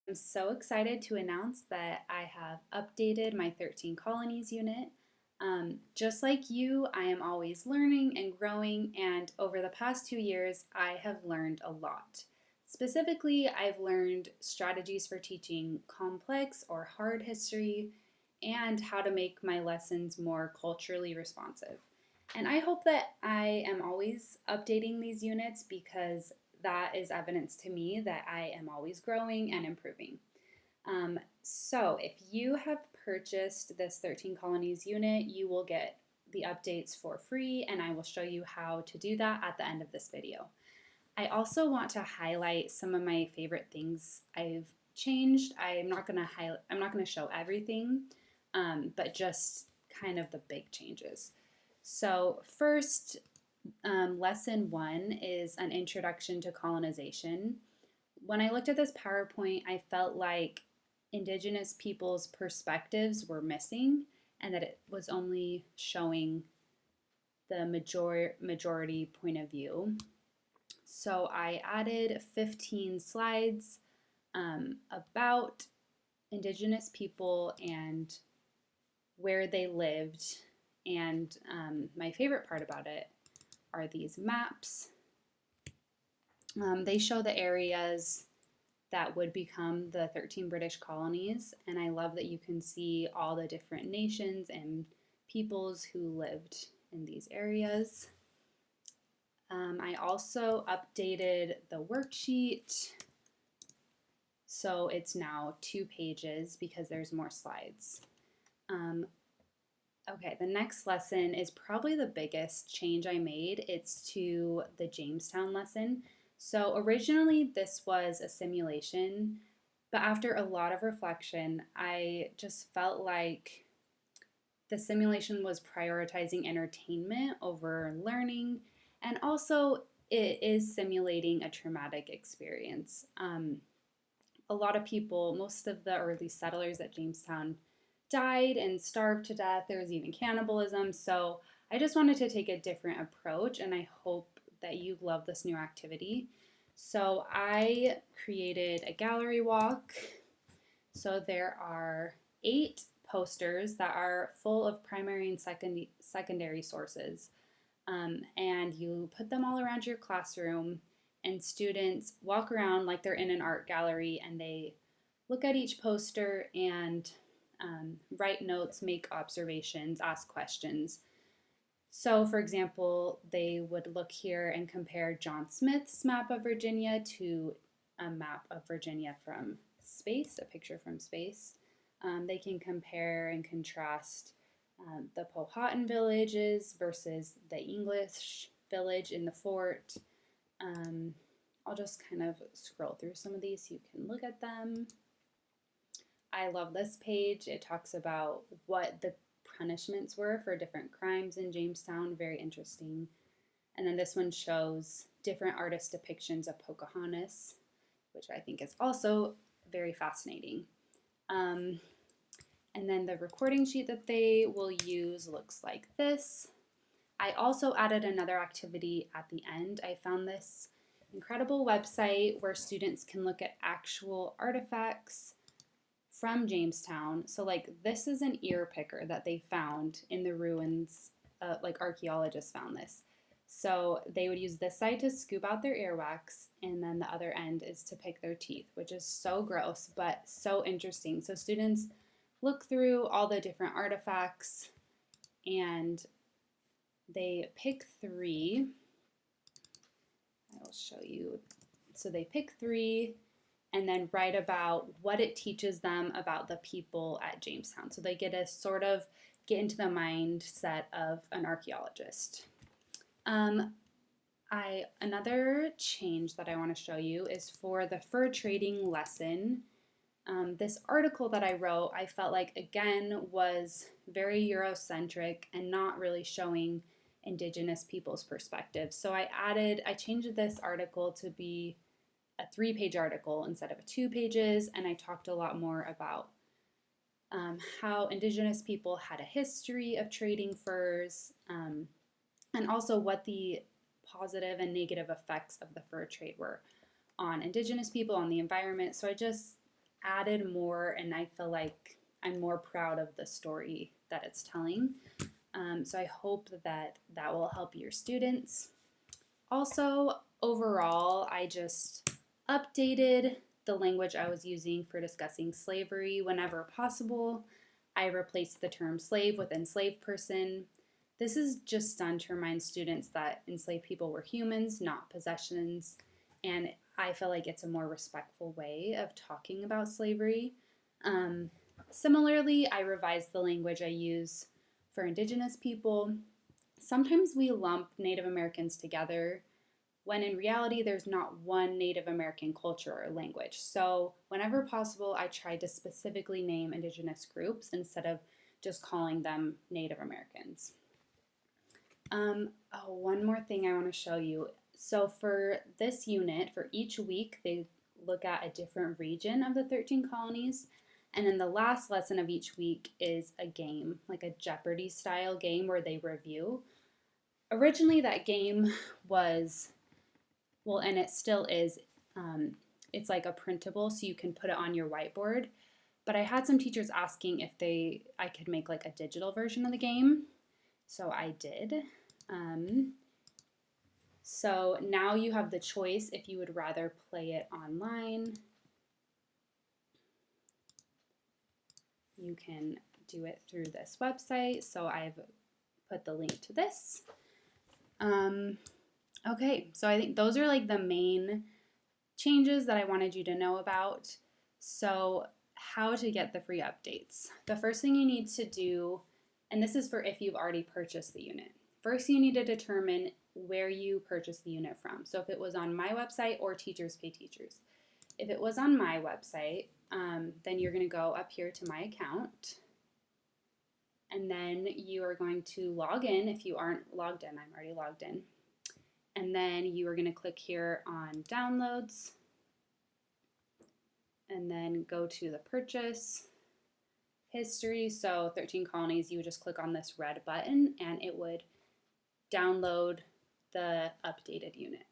I'm so excited to announce that I have updated my 13 Colonies unit. Just like you, I am always learning and growing, and over the past 2 years, I have learned a lot. Specifically, I've learned strategies for teaching complex or hard history and how to make my lessons more culturally responsive. And I hope that I am always updating these units because that is evidence to me that I am always growing and improving. So if you have purchased this 13 Colonies unit, you will get the updates for free, and I will show you how to do that at the end of this video. I also want to highlight some of my favorite things I've changed. I'm not going to show everything, but just kind of the big changes. So first, lesson 1 is an introduction to colonization. When I looked at this PowerPoint, I felt like Indigenous people's perspectives were missing and that it was only showing the majority point of view. So I added 15 slides about Indigenous people and where they lived. And my favorite part about it are these maps. They show the areas that would become the 13 British colonies, and I love that you can see all the different nations and peoples who lived in these areas. I also updated the worksheet, so it's now 2 pages because there's more slides. Okay, the next lesson is probably the biggest change I made. It's to the Jamestown lesson. So originally this was a simulation, but after a lot of reflection, I just felt like the simulation was prioritizing entertainment over learning, and also it is simulating a traumatic experience. A lot of people, most of the early settlers at Jamestown died and starved to death. There was even cannibalism. So I just wanted to take a different approach, and I hope that you love this new activity. So I created a gallery walk. So there are 8 posters that are full of primary and secondary sources. And you put them all around your classroom, and students walk around like they're in an art gallery, and they look at each poster and write notes, make observations, ask questions. So, for example, they would look here and compare John Smith's map of Virginia to a map of Virginia from space, a picture from space. They can compare and contrast the Powhatan villages versus the English village in the fort. I'll just kind of scroll through some of these so you can look at them. I love this page. It talks about what the punishments were for different crimes in Jamestown. Very interesting. And then this one shows different artist depictions of Pocahontas, which I think is also very fascinating. And then the recording sheet that they will use looks like this. I also added another activity at the end. I found this incredible website where students can look at actual artifacts from Jamestown. So like this is an ear picker that they found in the ruins, like archaeologists found this. So they would use this side to scoop out their earwax, and then the other end is to pick their teeth, which is so gross but so interesting. So students look through all the different artifacts and they pick 3. I will show you. So they pick 3 and then write about what it teaches them about the people at Jamestown. So they get to sort of get into the mindset of an archaeologist. Another change that I want to show you is for the fur trading lesson. This article that I wrote, I felt like, again, was very Eurocentric and not really showing Indigenous people's perspective. So I changed this article to be a 3-page article instead of 2 pages, and I talked a lot more about how Indigenous people had a history of trading furs, and also what the positive and negative effects of the fur trade were on Indigenous people, on the environment. So I just added more, and I feel like I'm more proud of the story that it's telling. So I hope that that will help your students. Also, overall, I just updated the language I was using for discussing slavery whenever possible. I replaced the term slave with enslaved person. This is just done to remind students that enslaved people were humans, not possessions, and I feel like it's a more respectful way of talking about slavery. Um, Similarly, I revised the language I use for Indigenous people. Sometimes we lump Native Americans together when in reality there's not one Native American culture or language. So, whenever possible, I tried to specifically name Indigenous groups instead of just calling them Native Americans. One more thing I want to show you. So, for this unit, for each week, they look at a different region of the 13 colonies. And then the last lesson of each week is a game, like a Jeopardy style game where they review. Originally, that game was, well, and it still is, it's like a printable, so you can put it on your whiteboard. But I had some teachers asking if I could make like a digital version of the game, so I did. So now you have the choice if you would rather play it online. You can do it through this website, so I've put the link to this. Okay, so I think those are like the main changes that I wanted you to know about. So how to get the free updates. The first thing you need to do, and this is for if you've already purchased the unit, first you need to determine where you purchased the unit from. So if it was on my website or Teachers Pay Teachers. If it was on my website, then you're going to go up here to my account, and then you are going to log in. If you aren't logged in, I'm already logged in. And then you are going to click here on downloads, and then go to the purchase history. So 13 Colonies, you would just click on this red button and it would download the updated unit.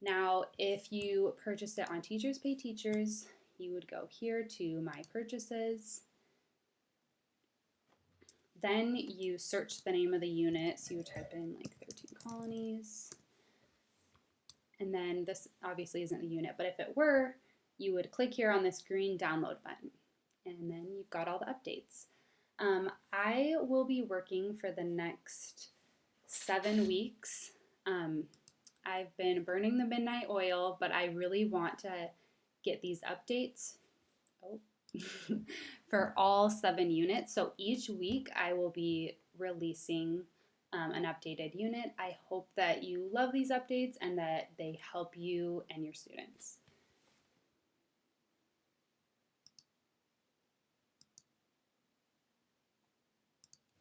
Now, if you purchased it on Teachers Pay Teachers, you would go here to My Purchases. Then you search the name of the unit, so you would type in like 13 Colonies. And then this obviously isn't the unit, but if it were, you would click here on this green download button. And then you've got all the updates. I will be working for the next 7 weeks. I've been burning the midnight oil, but I really want to get these updates for all 7 units. So each week I will be releasing an updated unit. I hope that you love these updates and that they help you and your students.